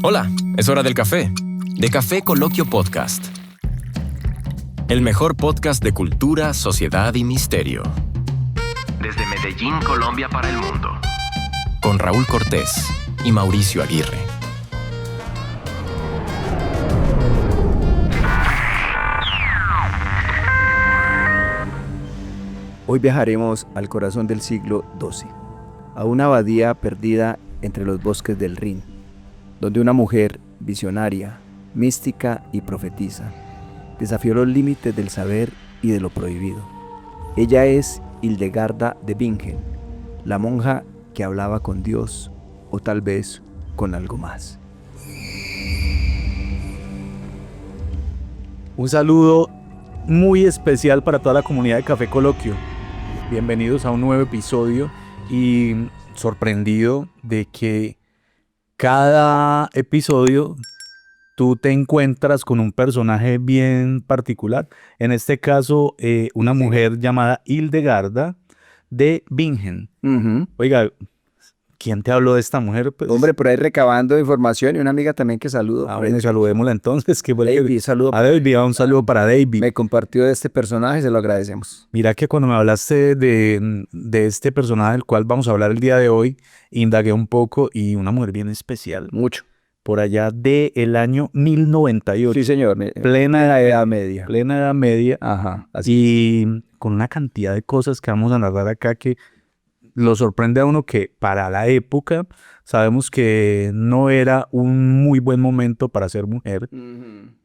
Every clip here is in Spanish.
Hola, es hora del café. De Café Coloquio Podcast. El mejor podcast de cultura, sociedad y misterio. Desde Medellín, Colombia para el mundo. Con Raúl Cortés y Mauricio Aguirre. Hoy viajaremos al corazón del siglo XII, a una abadía perdida entre los bosques del Rin, donde una mujer visionaria, mística y profetisa desafió los límites del saber y de lo prohibido. Ella es Hildegarda de Bingen, la monja que hablaba con Dios o tal vez con algo más. Un saludo muy especial para toda la comunidad de Café Coloquio. Bienvenidos a un nuevo episodio y sorprendido de que cada episodio tú te encuentras con un personaje bien particular. En este caso, una mujer llamada Hildegarda de Bingen. Oiga, ¿quién te habló de esta mujer? Pues, Hombre, por ahí recabando información y una amiga también que saludo. bueno, saludémosla entonces. Que David, saludo. A David, un saludo para David. Me compartió de este personaje, se lo agradecemos. Mira que cuando me hablaste de este personaje del cual vamos a hablar el día de hoy, indagué un poco y una mujer bien especial. Mucho. Por allá del año 1098. Sí, señor. Plena Edad Media. Plena Edad Media. Ajá. Así. Y con una cantidad de cosas que vamos a narrar acá que lo sorprende a uno, que para la época sabemos que no era un muy buen momento para ser mujer.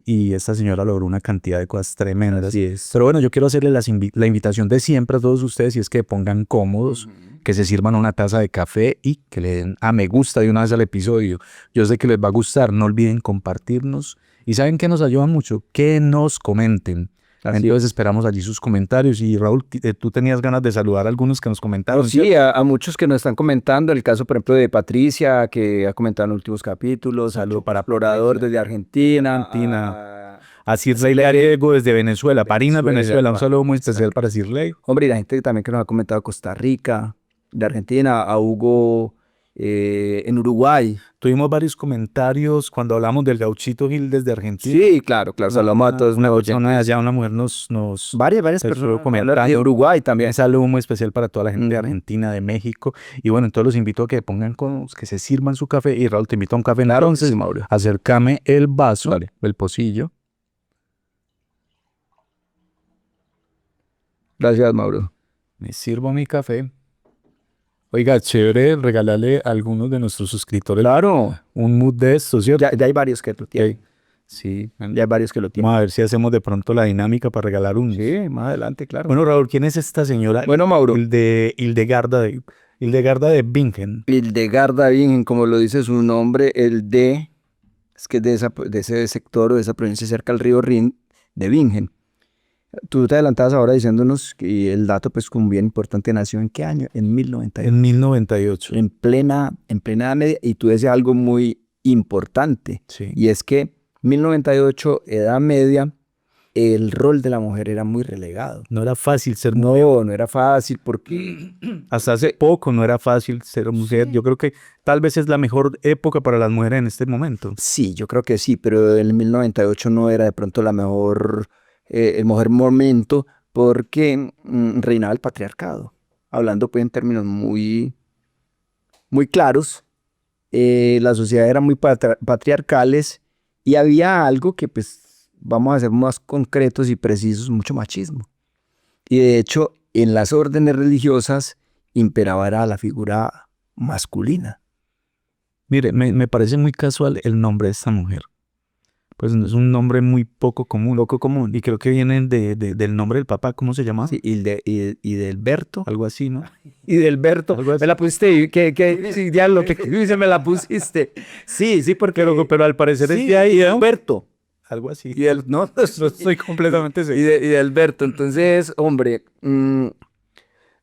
Y esta señora logró una cantidad de cosas tremendas. Así es. Pero bueno, yo quiero hacerle la invitación de siempre a todos ustedes, y es que pongan cómodos, que se sirvan una taza de café y que le den a me gusta de una vez al episodio. Yo sé que les va a gustar, no olviden compartirnos. Y ¿saben qué nos ayuda mucho? Que nos comenten. Entonces esperamos allí sus comentarios. Y Raúl, tú tenías ganas de saludar a algunos que nos comentaron. Sí, a muchos que nos están comentando. El caso, por ejemplo, de Patricia, que ha comentado en los últimos capítulos. Saludo para Explorador desde Argentina. A Cirley Diego desde Venezuela. Parinas, Venezuela. Un saludo muy especial para Cirley. Hombre, y la gente también que nos ha comentado Costa Rica, de Argentina, a Hugo en Uruguay. Tuvimos varios comentarios cuando hablamos del Gauchito Gil desde Argentina. Sí, claro, saludamos a todos. Una persona de allá, una mujer nos varias personas de Uruguay también. Un saludo muy especial para toda la gente de Argentina, de México. Y bueno, entonces los invito a que pongan que se sirvan su café. Y Raúl, te invito a un café. Claro, entonces, sí, Mauro. Acércame el vaso, el pocillo. Gracias, Mauro. Me sirvo mi café. Oiga, chévere regalarle a algunos de nuestros suscriptores. Claro. Un mood de esto, ¿cierto? Ya hay varios que lo tienen. Sí. Ya hay varios que lo tienen. Vamos a ver si hacemos de pronto la dinámica para regalar uno. Sí, más adelante, claro. Bueno, Raúl, ¿quién es esta señora? Bueno, Mauro. Hildegarda de Bingen. Hildegarda de Bingen, como lo dice su nombre, es que es de ese sector o de esa provincia cerca al río Rin, de Bingen. Tú te adelantabas ahora diciéndonos que el dato, pues, como bien importante, nació ¿en qué año? En 1098. En 1098. En plena Edad Media. Y tú decías algo muy importante. Sí. Y es que 1098, Edad Media, el rol de la mujer era muy relegado. No era fácil ser mujer. No era fácil porque hasta hace poco no era fácil ser mujer. Sí. Yo creo que tal vez es la mejor época para las mujeres en este momento. Sí, yo creo que sí, pero en 1098 no era de pronto el mejor momento porque reinaba el patriarcado. Hablando pues en términos muy claros, las sociedades eran muy patriarcales y había algo que, pues, vamos a ser más concretos y precisos, mucho machismo. Y de hecho, en las órdenes religiosas imperaba era la figura masculina. Mire, me parece muy casual el nombre de esta mujer. Pues es un nombre muy poco común. Y creo que viene del nombre del papá. ¿Cómo se llama? Sí, Hildeberto. Algo así, ¿no? Hildeberto. Me la pusiste. ¿Qué diablo? ¿Qué dice? Me la pusiste. Sí, porque... Pero al parecer sí, es de ahí, ¿no? Hildeberto. Algo así. No estoy completamente seguro. Hildeberto. Entonces, hombre,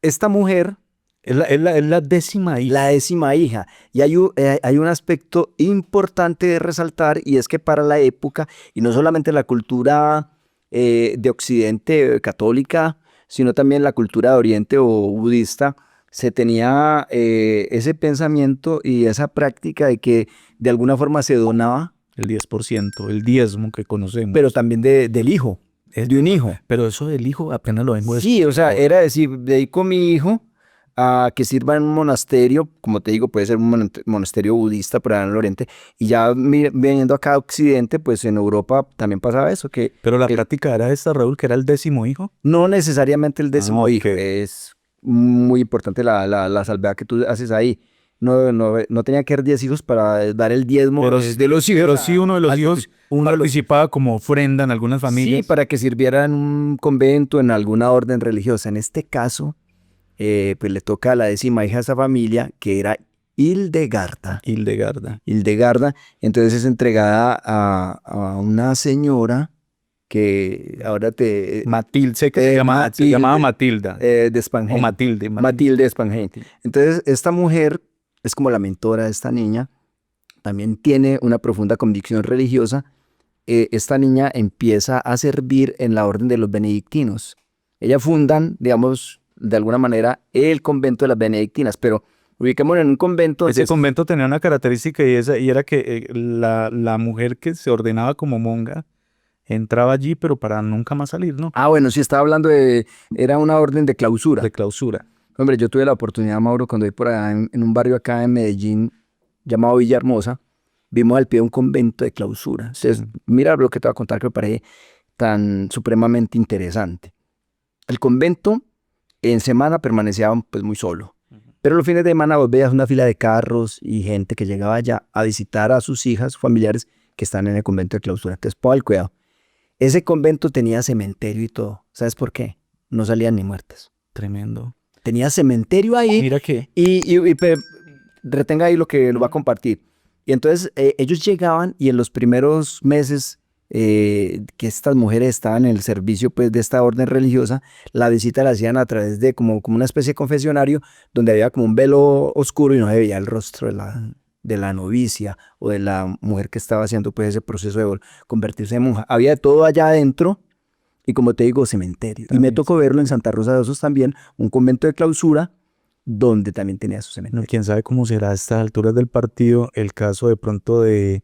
esta mujer... Es la décima hija. La décima hija. Y hay un aspecto importante de resaltar, y es que para la época, y no solamente la cultura de Occidente católica, sino también la cultura de Oriente o budista, se tenía ese pensamiento y esa práctica de que de alguna forma se donaba, El 10%, el diezmo que conocemos. pero también del hijo, de un hijo. Pero eso del hijo apenas lo vengo Sí, o sea, era decir, dedico a mi hijo a que sirva en un monasterio, como te digo, puede ser un monasterio budista por allá en el Oriente, y ya viniendo acá a Occidente, pues en Europa también pasaba eso, que Pero la práctica era esta, Raúl, que era el 10º hijo. no necesariamente el 10º ok. hijo, es muy importante la salvedad que tú haces ahí. No tenía que haber 10 hijos para dar el diezmo Pero, de los hijos. pero sí uno de los hijos uno de los- participaba como ofrenda en algunas familias. Sí, para que sirviera en un convento, en alguna orden religiosa. En este caso, pues le toca a la 10ª hija de esa familia, que era Hildegarda. Hildegarda. Hildegarda, entonces es entregada a una señora que ahora Matilde, sé que se Matilde, llamaba Matilda. de Spanheim. O Matilde. Matilde Spanheim. Entonces, esta mujer es como la mentora de esta niña, también tiene una profunda convicción religiosa. Esta niña empieza a servir en la orden de los benedictinos. Ellas fundan, digamos, de alguna manera, el convento de las benedictinas, pero ubiquémonos en un convento. Ese convento tenía una característica y era que la mujer que se ordenaba como monja entraba allí, pero para nunca más salir, ¿no? Ah, bueno, sí, estaba hablando era una orden de clausura. De clausura. Hombre, yo tuve la oportunidad, Mauro, cuando iba por allá en un barrio acá en Medellín llamado Villahermosa, vimos al pie de un convento de clausura. Entonces, mira lo que te voy a contar que me parece tan supremamente interesante. El convento en semana permanecía pues muy solo, pero los fines de semana vos veías una fila de carros y gente que llegaba allá a visitar a sus hijas, familiares que están en el convento de clausura. Entonces, pongan cuidado. Ese convento tenía cementerio y todo. ¿Sabes por qué? No salían ni muertas. Tremendo. Tenía cementerio ahí. Mira que... Retenga ahí lo que lo va a compartir. Y entonces ellos llegaban y en los primeros meses que estas mujeres estaban en el servicio pues, de esta orden religiosa, la visita la hacían a través de como una especie de confesionario donde había como un velo oscuro y no se veía el rostro de la novicia o de la mujer que estaba haciendo pues, ese proceso de convertirse en monja. Había de todo allá adentro y como te digo, cementerio. Y me tocó verlo en Santa Rosa de Osos también, un convento de clausura donde también tenía su cementerio. No, quién sabe cómo será a estas alturas del partido el caso de pronto de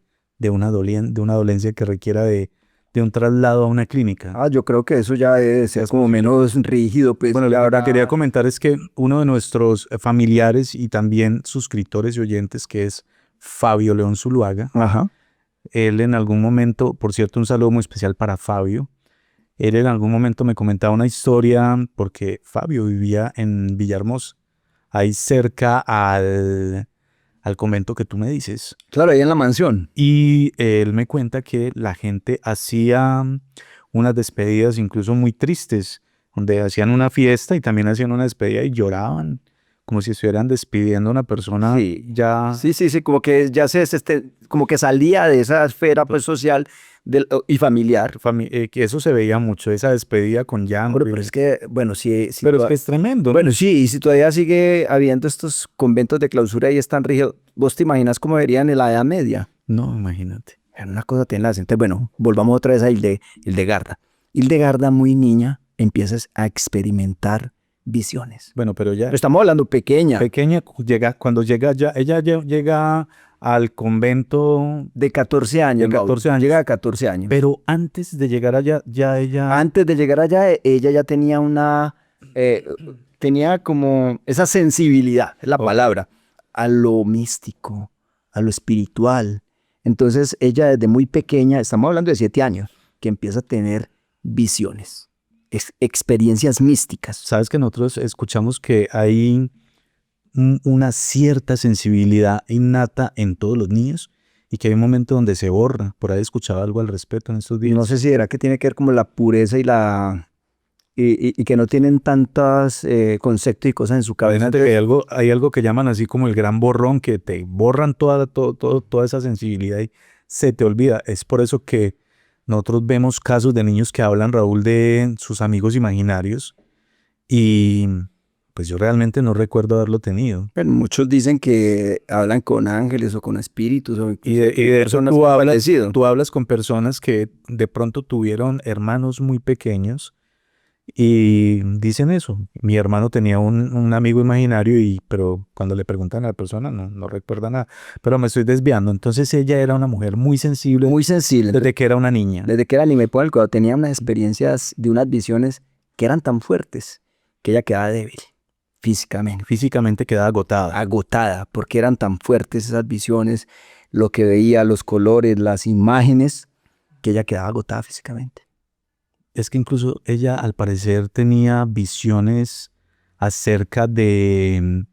una dolencia que requiera de un traslado a una clínica. Yo creo que eso ya debe ser como menos rígido. Pues, bueno, la verdad quería comentar es que uno de nuestros familiares y también suscriptores y oyentes, que es Fabio León Zuluaga, Ajá. Él en algún momento, por cierto, un saludo muy especial para Fabio, él en algún momento me comentaba una historia porque Fabio vivía en Villahermosa, ahí cerca al convento que tú me dices. Claro, ahí en la mansión. Y él me cuenta que la gente hacía unas despedidas incluso muy tristes, donde hacían una fiesta y también hacían una despedida y lloraban, como si estuvieran despidiendo a una persona ya... Sí, como que ya como que salía de esa esfera pues, social y familiar. Que eso se veía mucho, esa despedida con llanto. Pero es que, bueno, sí. Pero es que es tremendo, ¿no? Bueno, sí, y si todavía sigue habiendo estos conventos de clausura y están rígidos, ¿vos te imaginas cómo verían en la Edad Media? No, imagínate. Era una cosa tenaz. Entonces, bueno, volvamos otra vez a Hildegarda. Hildegarda, muy niña, empiezas a experimentar visiones. Bueno, pero ya... Pero estamos hablando pequeña. Cuando llega ya, ella llega al convento... De 14 años. De 14 años. Llega a 14 años. Pero antes de llegar allá, ya ella... Antes de llegar allá, ella ya tenía tenía como esa sensibilidad, es la palabra, a lo místico, a lo espiritual. Entonces ella desde muy pequeña, estamos hablando de 7 años, que empieza a tener visiones, experiencias místicas. Sabes que nosotros escuchamos que hay una cierta sensibilidad innata en todos los niños y que hay un momento donde se borra. Por ahí escuchaba algo al respecto en estos días. No sé si era que tiene que ver como la pureza y que no tienen tantos conceptos y cosas en su cabeza. Que hay algo que llaman así como el gran borrón, que te borran toda esa sensibilidad y se te olvida. Es por eso que nosotros vemos casos de niños que hablan, Raúl, de sus amigos imaginarios y pues yo realmente no recuerdo haberlo tenido. Pero muchos dicen que hablan con ángeles o con espíritus. Y de eso tú hablas con personas que de pronto tuvieron hermanos muy pequeños Y dicen eso. Mi hermano tenía un amigo imaginario, pero cuando le preguntan a la persona no recuerda nada. Pero me estoy desviando. Entonces ella era una mujer muy sensible Muy sensible. desde que era una niña. Desde que era anime, por el cuando tenía unas experiencias de unas visiones que eran tan fuertes que ella quedaba débil físicamente, Físicamente quedaba agotada. agotada, porque eran tan fuertes esas visiones, lo que veía, los colores, las imágenes, que ella quedaba agotada físicamente. Es que incluso ella al parecer tenía visiones acerca de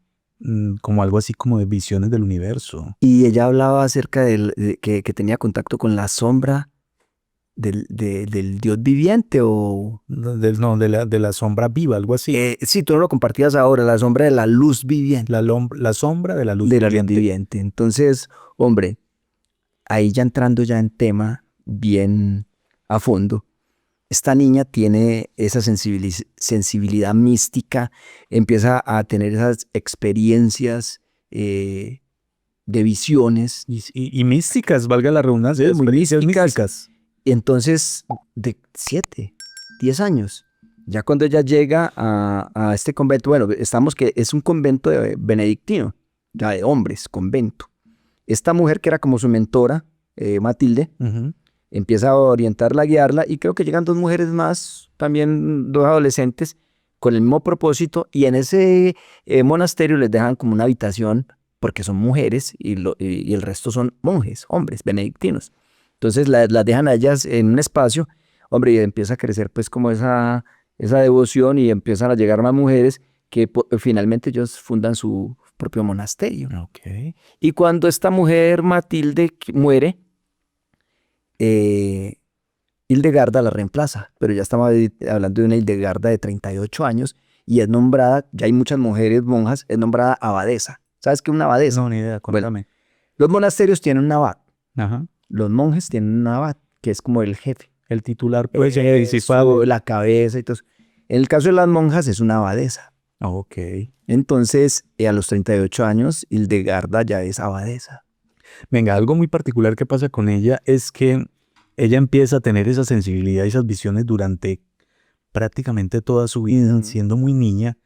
como algo así como de visiones del universo. Y ella hablaba acerca de que tenía contacto con la sombra del Dios viviente o... No, de la sombra viva, algo así. Sí, tú no lo compartías ahora, la sombra de la luz viviente. La sombra de la luz De la luz viviente. viviente. Entonces, hombre, ahí ya entrando ya en tema bien a fondo, esta niña tiene esa sensibilidad mística, empieza a tener esas experiencias de visiones. Y místicas, valga la redundancia, Muy experiencias místicas. místicas. Y entonces, de 7, 10 años, ya cuando ella llega a este convento, bueno, estamos que es un convento benedictino, ya de hombres, convento. Esta mujer que era como su mentora, Matilde, Ujú. empieza a orientarla, a guiarla, y creo que llegan 2 mujeres más, también 2 adolescentes, con el mismo propósito, y en ese monasterio les dejan como una habitación, porque son mujeres, y el resto son monjes, hombres, benedictinos. Entonces las dejan a ellas en un espacio, hombre, y empieza a crecer pues como esa devoción, y empiezan a llegar más mujeres, que finalmente ellos fundan su propio monasterio. Ok. Y cuando esta mujer, Matilde, muere, Hildegarda la reemplaza, pero ya estamos hablando de una Hildegarda de 38 años y es nombrada, ya hay muchas mujeres monjas, es nombrada abadesa. ¿Sabes qué es una abadesa? No, ni idea, cuéntame. Los monasterios tienen un abad, Ajá. los monjes tienen un abad, que es como el jefe, El titular, pues, eso, principal. la cabeza y todo eso. En el caso de las monjas es una abadesa. Ok. Entonces, a los 38 años, Hildegarda ya es abadesa. Venga, algo muy particular que pasa con ella es que ella empieza a tener esa sensibilidad y esas visiones durante prácticamente toda su vida, siendo muy niña,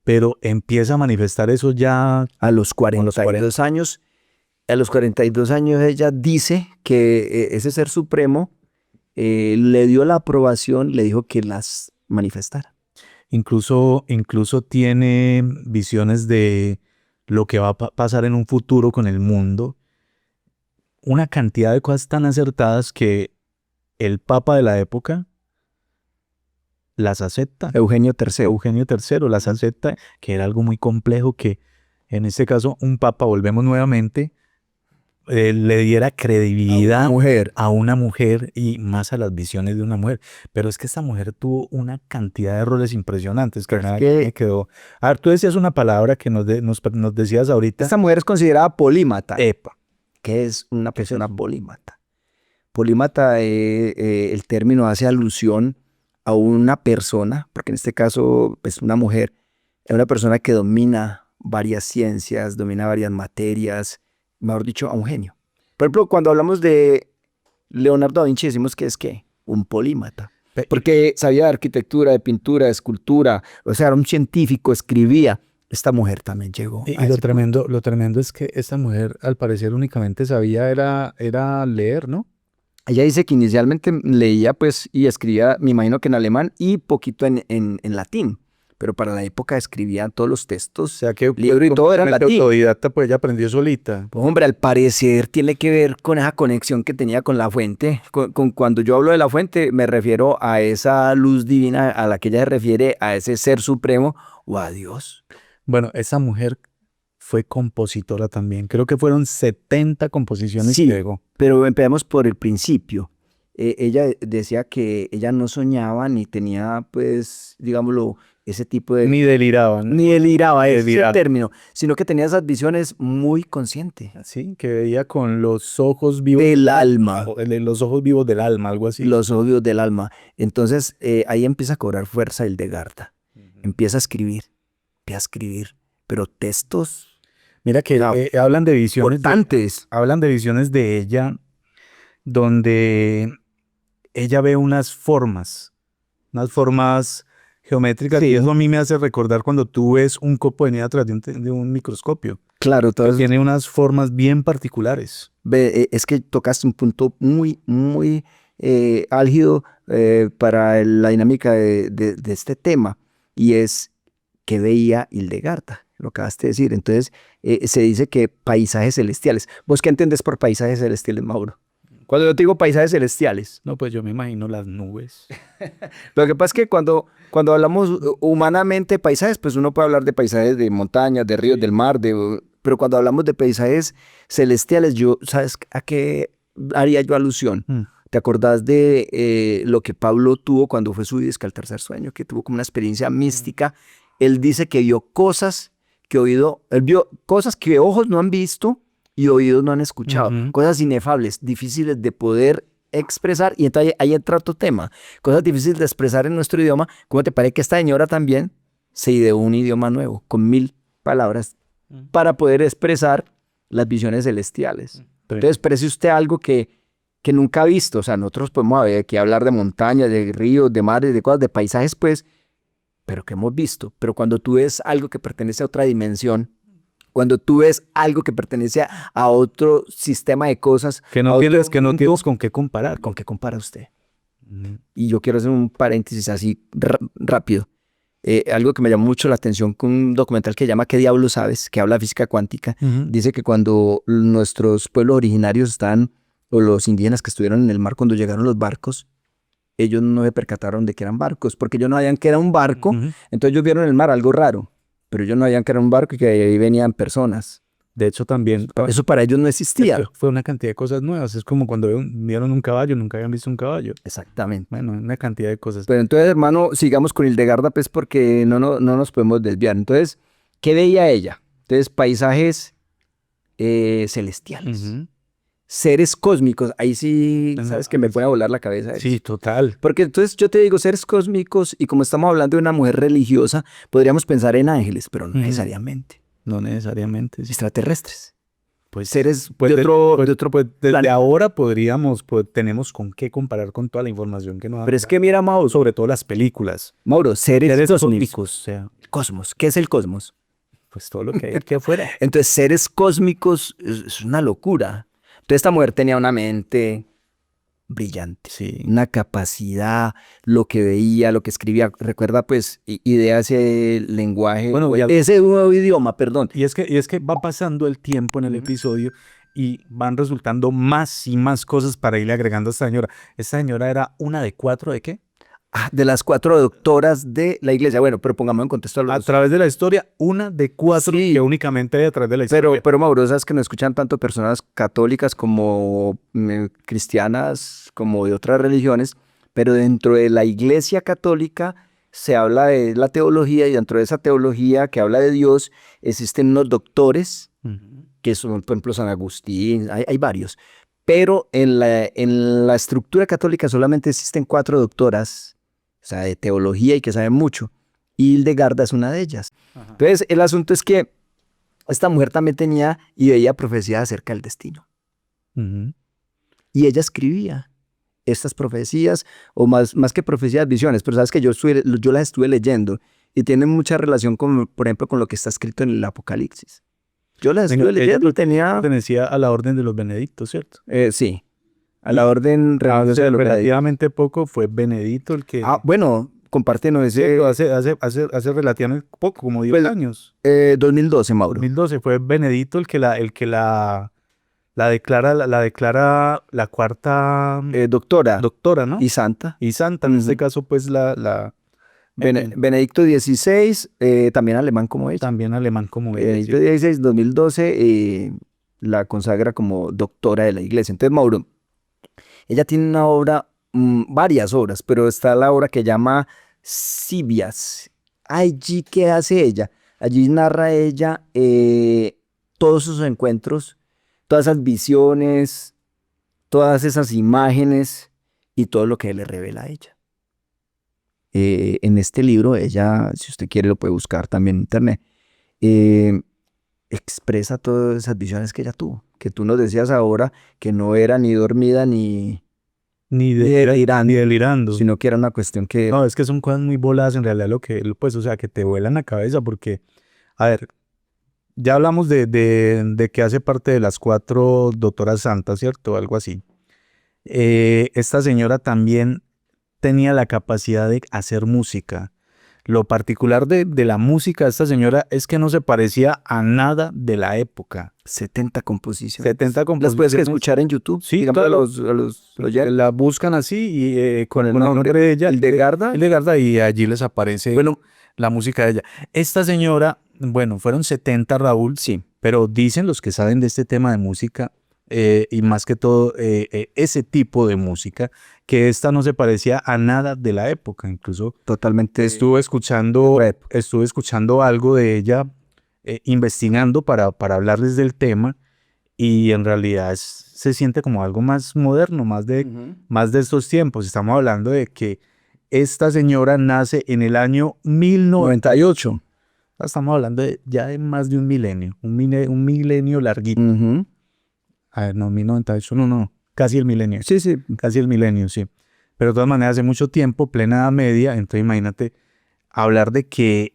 pero empieza a manifestar eso ya A los 42 años. A los 42 años ella dice que ese ser supremo le dio la aprobación, le dijo que las manifestara. incluso tiene visiones de lo que va a pasar en un futuro con el mundo. Una cantidad de cosas tan acertadas que el papa de la época las acepta. Eugenio III. Eugenio III las acepta, que era algo muy complejo que en este caso un papa, volvemos nuevamente, le diera credibilidad a una mujer y más a las visiones de una mujer. Pero es que esta mujer tuvo una cantidad de errores impresionantes que me quedó. A ver, tú decías una palabra que nos decías ahorita. Esta mujer es considerada polímata. Epa. ¿Qué es una persona polímata? Polímata, el término hace alusión a una persona, porque en este caso, pues una mujer, es una persona que domina varias ciencias, domina varias materias, mejor dicho, a un genio. Por ejemplo, cuando hablamos de Leonardo da Vinci, decimos que es ¿qué? Un polímata. Porque sabía de arquitectura, de pintura, de escultura, o sea, era un científico, escribía. Esta mujer también llegó. Y lo tremendo es que esta mujer al parecer únicamente sabía era leer, ¿no? Ella dice que inicialmente leía pues y escribía, me imagino que en alemán y poquito en latín, pero para la época escribía todos los textos, O sea que libro y todo era en latín. Autodidacta, pues ella aprendió solita. Pues, hombre, al parecer tiene que ver con esa conexión que tenía con la fuente. Cuando yo hablo de la fuente me refiero a esa luz divina a la que ella se refiere, a ese ser supremo o a Dios. Bueno, esa mujer fue compositora también. Creo que fueron 70 composiciones Sí, que llegó. pero empecemos por el principio. Ella decía que ella no soñaba ni tenía, pues, digámoslo, ese tipo de... Ni deliraban. Ni deliraba, ese es el término, sino que tenía esas visiones muy conscientes. Sí, que veía con los ojos vivos Del alma. Los ojos vivos del alma, algo así. Los ojos vivos del alma. Entonces, ahí empieza a cobrar fuerza Hildegarda. Empieza a escribir, pero textos... Mira que hablan de visiones importantes. Hablan de visiones de ella donde ella ve unas formas geométricas, Sí. y eso a mí me hace recordar cuando tú ves un copo de nieve a través de un microscopio, Claro, que tiene unas formas bien particulares. es que tocaste un punto muy, muy álgido para la dinámica de este tema, y es que veía Hildegarda, lo acabaste de decir. Entonces, se dice que paisajes celestiales. ¿Vos qué entendés por paisajes celestiales, Mauro? Cuando yo te digo paisajes celestiales, No, pues yo me imagino las nubes. lo que pasa es que cuando hablamos humanamente de paisajes, pues uno puede hablar de paisajes de montañas, de ríos, Sí. del mar, pero cuando hablamos de paisajes celestiales, ¿sabes a qué haría yo alusión? Mm. ¿Te acordás de lo que Pablo tuvo cuando fue su al tercer sueño, que tuvo como una experiencia mística? Él dice que vio cosas él vio cosas que ojos no han visto y oídos no han escuchado, Ujú. cosas inefables, difíciles de poder expresar. Y entonces ahí entra otro tema, cosas difíciles de expresar en nuestro idioma. ¿Cómo te parece que esta señora también se ideó un idioma nuevo, con 1000 palabras, para poder expresar las visiones celestiales? Entonces, parece usted algo que nunca ha visto. O sea, nosotros podemos aquí hablar de montañas, de ríos, de mares, de cosas, de paisajes, pues, pero que hemos visto. Pero cuando tú ves algo que pertenece a otra dimensión, cuando tú ves algo que pertenece a otro sistema de cosas, Que a no otro tienes mundo, con qué comparar. ¿con qué compara usted? Mm. Y yo quiero hacer un paréntesis así rápido. Algo que me llamó mucho la atención con un documental que se llama ¿Qué diablo sabes?, que habla de física cuántica. Ujú. Dice que cuando nuestros pueblos originarios están, o los indígenas que estuvieron en el mar cuando llegaron los barcos, ellos no se percataron de que eran barcos, porque ellos no sabían que era un barco. Ujú. Entonces ellos vieron en el mar algo raro, pero ellos no sabían que era un barco y que de ahí venían personas. De hecho, también Eso para ellos no existía. fue una cantidad de cosas nuevas. Es como cuando vieron un caballo, nunca habían visto un caballo. Exactamente. Bueno, una cantidad de cosas. Pero entonces, hermano, sigamos con Hildegarda, pues, porque no nos podemos desviar. Entonces, ¿qué veía ella? Entonces, paisajes celestiales, Ujú. seres cósmicos. Ahí sí, Ajá, sabes que me sí. puede volar la cabeza eso. Sí, total. Porque entonces yo te digo seres cósmicos, y como estamos hablando de una mujer religiosa, podríamos pensar en ángeles, pero no Ujú. necesariamente. No necesariamente. Sí. Extraterrestres. Pues, Seres pues de otro pues desde planeta. ahora tenemos con qué comparar con toda la información que nos Pero dan. es que mira, Mauro, Sobre todo las películas. seres Seres cósmicos. cósmicos, o sea, Cosmos. ¿Qué es el cosmos? pues todo lo que hay aquí afuera. Entonces, seres cósmicos es una locura. Entonces, esta mujer tenía una mente brillante, Sí. una capacidad, lo que veía, lo que escribía. Recuerda, pues, idea ese lenguaje, Bueno, ese nuevo idioma, perdón. Y es que va pasando el tiempo en el episodio y van resultando más y más cosas para irle agregando a esta señora. Esta señora era una de 4 ¿de qué? De las 4 doctoras de la iglesia. Bueno, pero pongamos en contexto a A los... través de la historia, una de 4 Sí. que únicamente hay a través de la historia. Pero Mauro, sabes que no escuchan tanto personas católicas como cristianas, como de otras religiones, pero dentro de la iglesia católica se habla de la teología, y dentro de esa teología que habla de Dios existen unos doctores, Ujú. que son, por ejemplo, San Agustín, hay varios, pero en la estructura católica solamente existen 4 doctoras, o sea, de teología, y que saben mucho, y Hildegarda es una de ellas. Ajá. Entonces, el asunto es que esta mujer también tenía y veía profecías acerca del destino. Ujú. Y ella escribía estas profecías, o más que profecías, visiones. Pero sabes que yo las estuve leyendo, y tienen mucha relación con, por ejemplo, con lo que está escrito en el Apocalipsis. Yo las estuve Ella leyendo y tenía... pertenecía a la orden de los benedictos, ¿cierto? sí, a la orden Ah, religiosa de los benedictos. relativamente poco fue Benedito el que... Bueno, compártenos ese... Cierto, hace relativamente poco, como 10 Pues, años. 2012, Mauro. 2012 fue Benedito el que la declara la cuarta Doctora doctora, ¿no? y santa. Y santa, en este Ujú. caso, pues Benedicto XVI, también alemán como ella. también alemán como ella. Benedicto XVI, 2012, la consagra como doctora de la iglesia. Entonces, Mauro, ella tiene una obra, varias obras, pero está la obra que llama Sibias. Allí, ¿qué hace ella? Allí narra ella todos sus encuentros, todas esas visiones, todas esas imágenes y todo lo que le revela a ella. En este libro, ella, si usted quiere, lo puede buscar también en internet, expresa todas esas visiones que ella tuvo, que tú nos decías ahora que no era ni dormida ni Ni delirando, ni delirando. sino que era una cuestión que... No, es que son cosas muy voladas en realidad pues, o sea, que te vuelan la cabeza porque, a ver, ya hablamos de que hace parte de las 4 doctoras santas, ¿cierto? Algo así. Esta señora también tenía la capacidad de hacer música. Lo particular de la música de esta señora es que no se parecía a nada de la época. 70 composiciones. 70 Las composiciones. puedes escuchar en YouTube. Sí, digamos, claro. la La buscan así y con el Con el nombre de ella. Hildegarda. Hildegarda, y allí les aparece Bueno, la música de ella. Esta señora, bueno, fueron 70, Raúl, sí, pero dicen los que saben de este tema de música, y más que todo ese tipo de música, que esta no se parecía a nada de la época. Incluso totalmente estuve escuchando algo de ella, investigando para hablarles del tema, y en realidad se siente como algo más moderno, más de estos tiempos. Estamos hablando de que esta señora nace en el año 1098. Estamos hablando ya de más de un milenio, un milenio larguito. A ver, no, 1098, no, casi el milenio. Sí, sí. Casi el milenio, sí. Pero de todas maneras, hace mucho tiempo, plena Edad Media, entonces imagínate hablar de que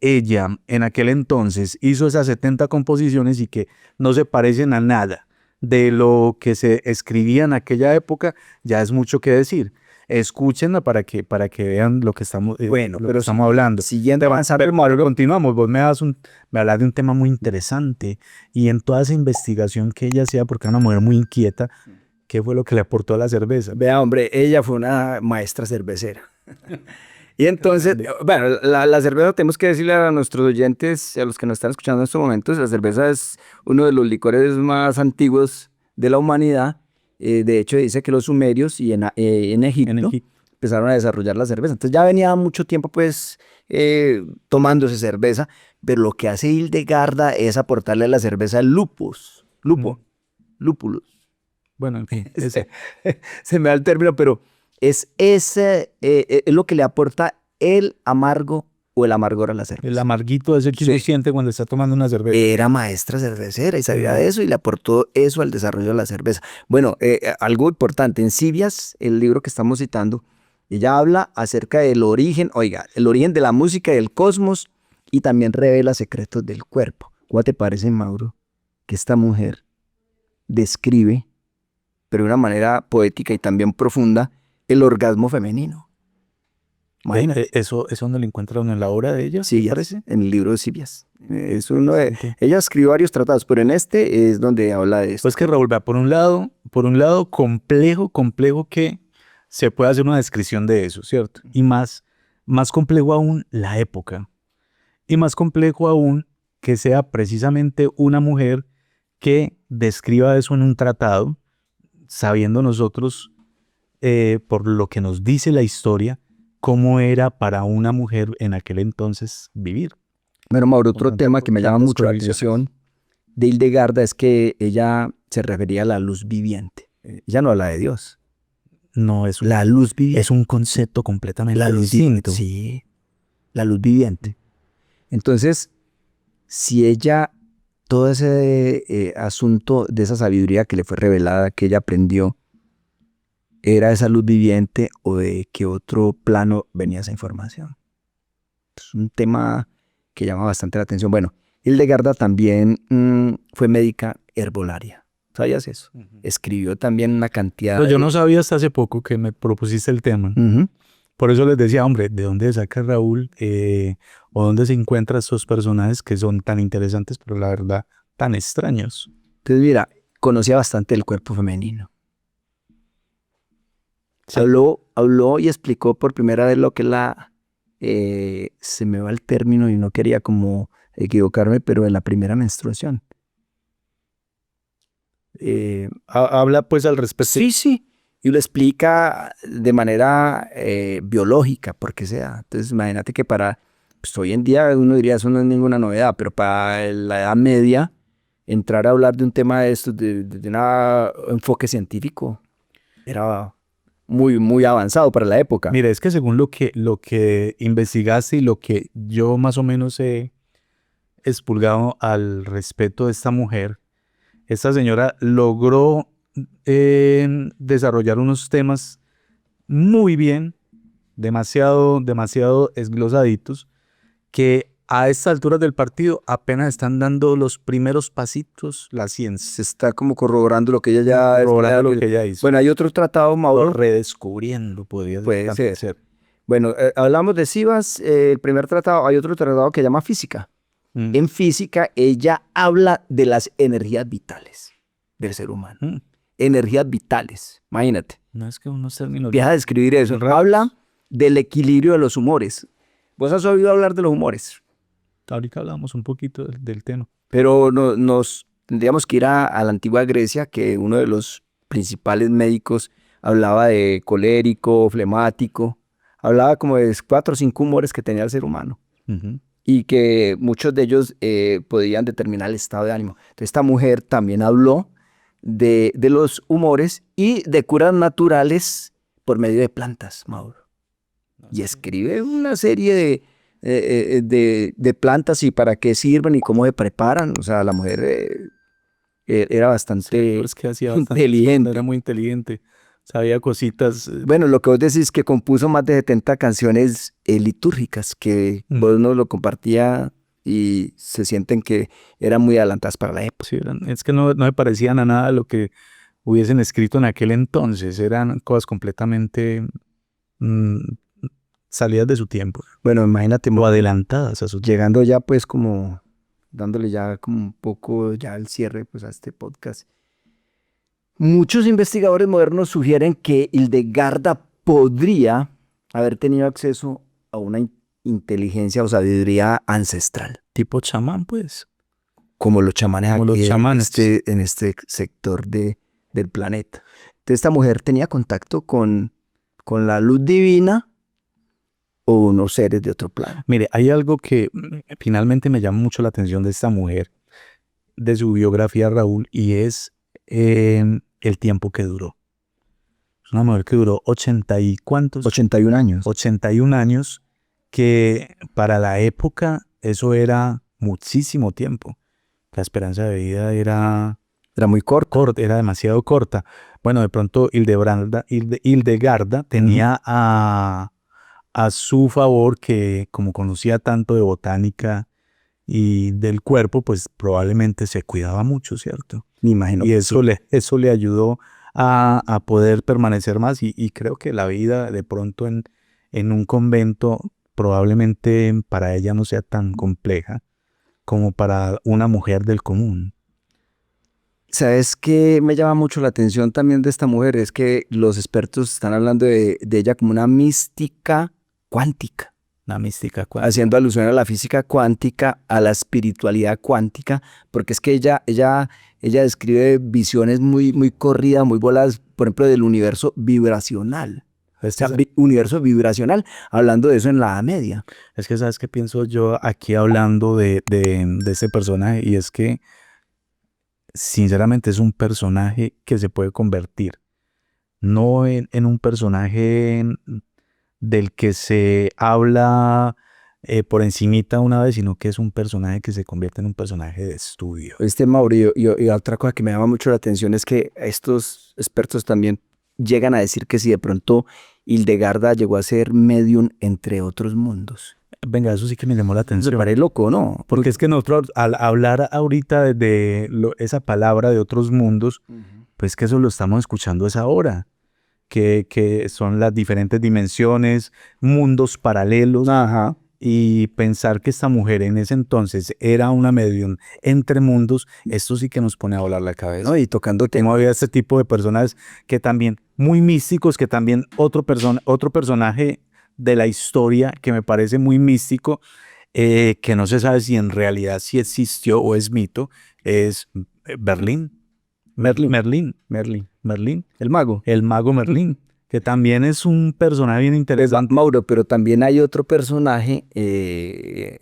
ella en aquel entonces hizo esas 70 composiciones y que no se parecen a nada de lo que se escribía en aquella época, ya es mucho que decir. Escúchenla para que vean lo que estamos, Bueno, lo que pero estamos hablando. siguiendo avanzando. Pero Mario, continuamos. Vos me hablas de un tema muy interesante, y en toda esa investigación que ella hacía, porque era una mujer muy inquieta, ¿qué fue lo que le aportó a la cerveza? Vea, hombre, ella fue una maestra cervecera. Y entonces, bueno, la cerveza, tenemos que decirle a nuestros oyentes, a los que nos están escuchando en estos momentos, la cerveza es uno de los licores más antiguos de la humanidad. De hecho, dice que los sumerios y en Egipto empezaron a desarrollar la cerveza. Entonces ya venía mucho tiempo, pues, tomándose cerveza, pero lo que hace Hildegarda es aportarle a la cerveza lúpulus. Bueno, en fin, Se me da el término, pero es lo que le aporta el amargo o el amargor a la cerveza. el amarguito ese que uno siente cuando está tomando una cerveza. Era maestra cervecera y sabía de eso y le aportó eso al desarrollo de la cerveza. Bueno, algo importante, en Cibias, el libro que estamos citando, ella habla acerca del origen, el origen de la música y del cosmos, y también revela secretos del cuerpo. ¿Cómo te parece, Mauro, que esta mujer describe, pero de una manera poética y también profunda, el orgasmo femenino? Imagínate. ¿Eso no lo encuentran en la obra de ella? Sí, parece. en el libro de Cibias. Es uno de, ella escribió varios tratados, pero en este es donde habla de esto. Pues que Raúl, por un lado complejo que se puede hacer una descripción de eso, ¿cierto? Y más complejo aún la época. Y más complejo aún que sea precisamente una mujer que describa eso en un tratado, sabiendo nosotros, por lo que nos dice la historia, cómo era para una mujer en aquel entonces vivir. Bueno, Mauro, otro tema que me llama mucho la atención de Hildegarda es que ella se refería a la luz viviente. Ella no habla de Dios. No, es la luz viviente. Es un concepto completamente distinto. Sí, la luz viviente. Entonces, si ella, todo ese asunto de esa sabiduría que le fue revelada, que ella aprendió, ¿era esa luz viviente o de qué otro plano venía esa información? Es un tema que llama bastante la atención. Bueno, Hildegarda también fue médica herbolaria. ¿Sabías eso? Escribió también una cantidad... Pero yo no sabía hasta hace poco que me propusiste el tema. Por eso les decía, hombre, ¿de dónde saca Raúl o dónde se encuentran estos personajes que son tan interesantes, pero la verdad tan extraños? Entonces, mira, conocía bastante el cuerpo femenino. Sí. Habló y explicó por primera vez lo que se me va el término y no quería como equivocarme, pero en la primera menstruación. Habla pues al respecto. Sí. Y lo explica de manera biológica, porque sea. Entonces, imagínate que pues, hoy en día uno diría eso no es ninguna novedad, pero para la Edad Media, entrar a hablar de un tema de esto, de un enfoque científico, era muy, muy avanzado para la época. Mira, es que según lo que investigaste y lo que yo más o menos he expulgado al respecto de esta mujer, esta señora logró desarrollar unos temas muy bien, demasiado esglosaditos, que a estas alturas del partido apenas están dando los primeros pasitos la ciencia. Se está como corroborando lo que ella ya... Corroborando lo que ella hizo. Bueno, hay otro tratado, Mauro. Redescubriendo, Puede también ser. Bueno, hablamos de Sivas, el primer tratado, hay otro tratado que se llama Física. En Física, ella habla de las energías vitales del ser humano. Energías vitales, imagínate. No es que unos términos... Empieza a describir eso. Habla del equilibrio de los humores. ¿Vos has oído hablar de los humores? Ahorita hablamos un poquito del tema. Pero nos tendríamos que ir a la antigua Grecia, que uno de los principales médicos hablaba de colérico, flemático. Hablaba como de 4 o 5 humores que tenía el ser humano. Y que muchos de ellos podían determinar el estado de ánimo. Entonces esta mujer también habló de los humores y de curas naturales por medio de plantas, Mauro. Y escribe una serie de plantas y para qué sirven y cómo se preparan. O sea, la mujer era bastante inteligente. Era muy inteligente. Sabía cositas. Bueno, lo que vos decís que compuso más de 70 canciones litúrgicas que vos nos lo compartía y se sienten que eran muy adelantadas para la época. Sí, es que no me parecían a nada lo que hubiesen escrito en aquel entonces. Eran cosas completamente salidas de su tiempo. Bueno, imagínate. O adelantadas a su tiempo. Llegando ya pues como, dándole ya como un poco ya el cierre pues a este podcast. Muchos investigadores modernos sugieren que Hildegarda podría haber tenido acceso a una inteligencia o sabiduría ancestral. Tipo chamán, pues. Como los chamanes como aquí los chamanes. en este sector del planeta. Entonces esta mujer tenía contacto con la luz divina o unos seres de otro plano. Mire, hay algo que finalmente me llama mucho la atención de esta mujer, de su biografía, Raúl, y es el tiempo que duró. Es una mujer que duró 81 años. 81 años, que para la época eso era muchísimo tiempo. La esperanza de vida era muy corta. Era demasiado corta. Bueno, de pronto Hildegarda tenía a su favor que, como conocía tanto de botánica y del cuerpo, pues probablemente se cuidaba mucho, ¿cierto? Me imagino. Y eso le ayudó a poder permanecer más y creo que la vida de pronto en un convento probablemente para ella no sea tan compleja como para una mujer del común. ¿Sabes qué me llama mucho la atención también de esta mujer? Es que los expertos están hablando de ella como una mística cuántica. Una mística cuántica. Haciendo alusión a la física cuántica, a la espiritualidad cuántica, porque es que ella describe visiones muy, muy corridas, muy voladas, por ejemplo, del universo vibracional. O sea, universo vibracional, hablando de eso en la Edad Media. Es que, ¿sabes qué pienso yo aquí hablando de ese personaje? Y es que, sinceramente, es un personaje que se puede convertir, no en un personaje del que se habla por encimita una vez, sino que es un personaje que se convierte en un personaje de estudio. Mauricio, y otra cosa que me llama mucho la atención es que estos expertos también llegan a decir que si de pronto Hildegarda llegó a ser medium entre otros mundos. Venga, eso sí que me llamó la atención. Me parece loco, ¿no? Porque es que nosotros al hablar ahorita de esa palabra de otros mundos, pues que eso lo estamos escuchando es ahora. Que son las diferentes dimensiones, mundos paralelos. Ajá. Y pensar que esta mujer en ese entonces era una medium entre mundos, esto sí que nos pone a volar la cabeza. No, y tocando temas. Había este tipo de personajes que también, muy místicos, que también otro personaje de la historia que me parece muy místico, que no se sabe si en realidad sí existió o es mito, es Merlín. El mago. El mago Merlín, que también es un personaje bien interesante. Mauro, pero también hay otro personaje,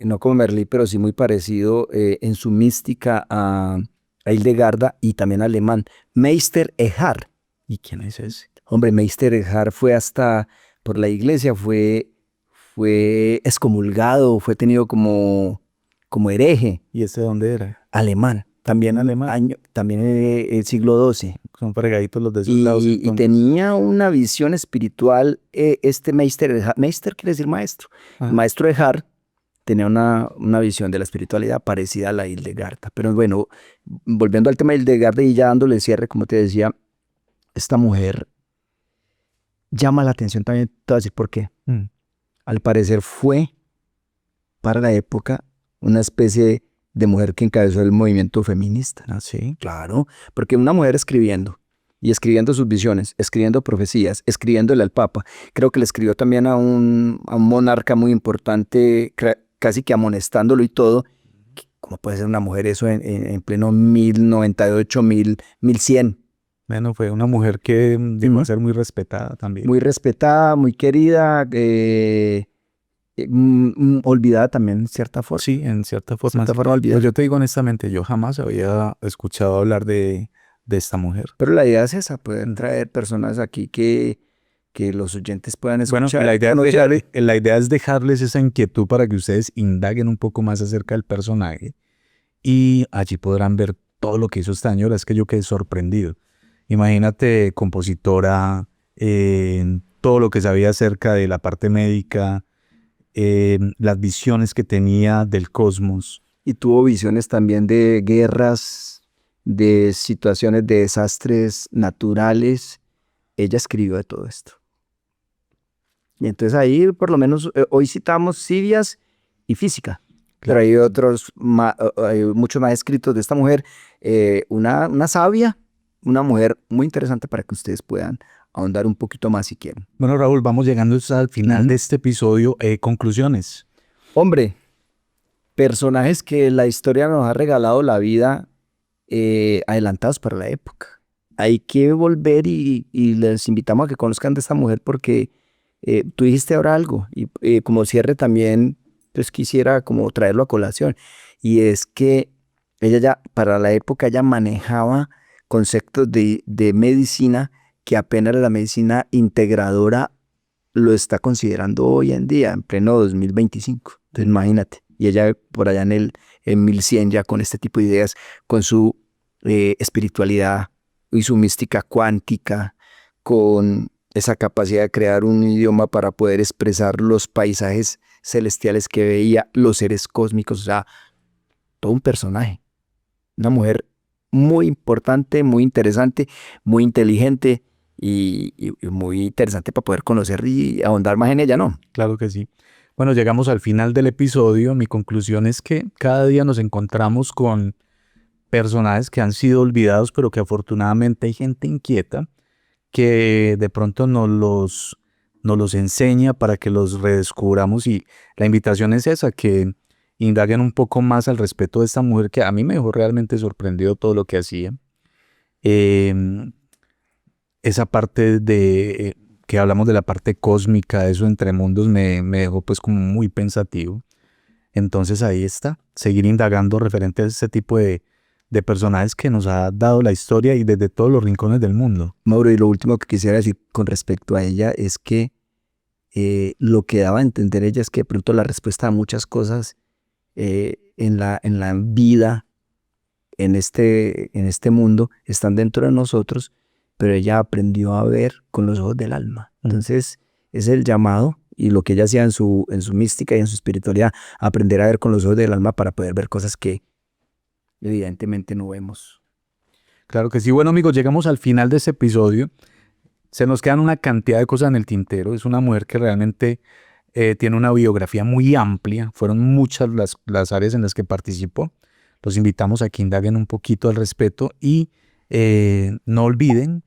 no como Merlín, pero sí muy parecido en su mística a Hildegarda y también alemán, Meister Eckhart. ¿Y quién es ese? Hombre, Meister Eckhart fue hasta por la iglesia, fue excomulgado, fue tenido como hereje. ¿Y ese dónde era? Alemán. También alemán. También el siglo XII. Son fregaditos los de esos lados. Y tenía una visión espiritual, este Meister. Meister quiere decir maestro. Ah. El maestro de Hart tenía una visión de la espiritualidad parecida a la Hildegarda. Pero bueno, volviendo al tema de Hildegarda y ya dándole cierre, como te decía, esta mujer llama la atención también, te voy a decir por qué. Al parecer fue, para la época, una especie de mujer que encabezó el movimiento feminista. Ah, sí. Claro, porque una mujer escribiendo, y escribiendo sus visiones, escribiendo profecías, escribiéndole al Papa. Creo que le escribió también a un monarca muy importante, casi que amonestándolo y todo. ¿Cómo puede ser una mujer eso en pleno 1098, 1100? Bueno, fue una mujer que llegó a ser muy respetada también. Muy respetada, muy querida, olvidada también en cierta forma. Sí, en cierta forma. En cierta forma olvidada. Pues yo te digo honestamente, yo jamás había escuchado hablar de esta mujer. Pero la idea es esa, poder traer personas aquí que los oyentes puedan escuchar. Bueno, la idea es dejarles esa inquietud para que ustedes indaguen un poco más acerca del personaje y allí podrán ver todo lo que hizo esta señora. Es que yo quedé sorprendido. Imagínate, compositora, todo lo que sabía acerca de la parte médica, las visiones que tenía del cosmos. Y tuvo visiones también de guerras, de situaciones de desastres naturales. Ella escribió de todo esto. Y entonces ahí, por lo menos, hoy citamos Sidias y física. Pero hay otros, hay muchos más escritos de esta mujer. Una sabia, una mujer muy interesante para que ustedes puedan ahondar un poquito más si quieren. Bueno, Raúl, vamos llegando al final de este episodio. Conclusiones. Hombre, personajes que la historia nos ha regalado la vida, adelantados para la época. Hay que volver y les invitamos a que conozcan de esta mujer porque tú dijiste ahora algo y como cierre también pues quisiera como traerlo a colación, y es que ella ya para la época ya manejaba conceptos de medicina que apenas la medicina integradora lo está considerando hoy en día, en pleno 2025. Entonces imagínate, y ella por allá en 1100 ya con este tipo de ideas, con su espiritualidad y su mística cuántica, con esa capacidad de crear un idioma para poder expresar los paisajes celestiales que veía, los seres cósmicos, o sea, todo un personaje. Una mujer muy importante, muy interesante, muy inteligente y muy interesante para poder conocer y ahondar más en ella, ¿no? Claro que sí. Bueno, llegamos al final del episodio. Mi conclusión es que cada día nos encontramos con personajes que han sido olvidados, pero que afortunadamente hay gente inquieta que de pronto nos los enseña para que los redescubramos, y la invitación es esa, que indaguen un poco más al respecto de esta mujer que a mí me dejó realmente sorprendido todo lo que hacía. Esa parte de que hablamos de la parte cósmica, eso entre mundos, me dejó pues como muy pensativo. Entonces ahí está, seguir indagando referente a ese tipo de personajes que nos ha dado la historia y desde todos los rincones del mundo. Mauro, y lo último que quisiera decir con respecto a ella es que lo que daba a entender ella es que de pronto la respuesta a muchas cosas en la vida, en este mundo, están dentro de nosotros, pero ella aprendió a ver con los ojos del alma. Entonces, es el llamado y lo que ella hacía en su mística y en su espiritualidad, aprender a ver con los ojos del alma para poder ver cosas que evidentemente no vemos. Claro que sí. Bueno, amigos, llegamos al final de este episodio. Se nos quedan una cantidad de cosas en el tintero. Es una mujer que realmente tiene una biografía muy amplia. Fueron muchas las áreas en las que participó. Los invitamos a que indaguen un poquito al respecto y no olviden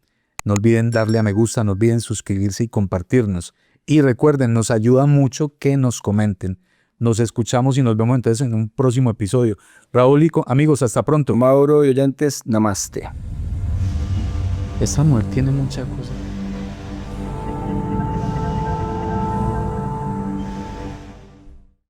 darle a me gusta, no olviden suscribirse y compartirnos. Y recuerden, nos ayuda mucho que nos comenten. Nos escuchamos y nos vemos entonces en un próximo episodio. Raúl y amigos, hasta pronto. Mauro y oyentes, namaste. Esta mujer tiene muchas cosas.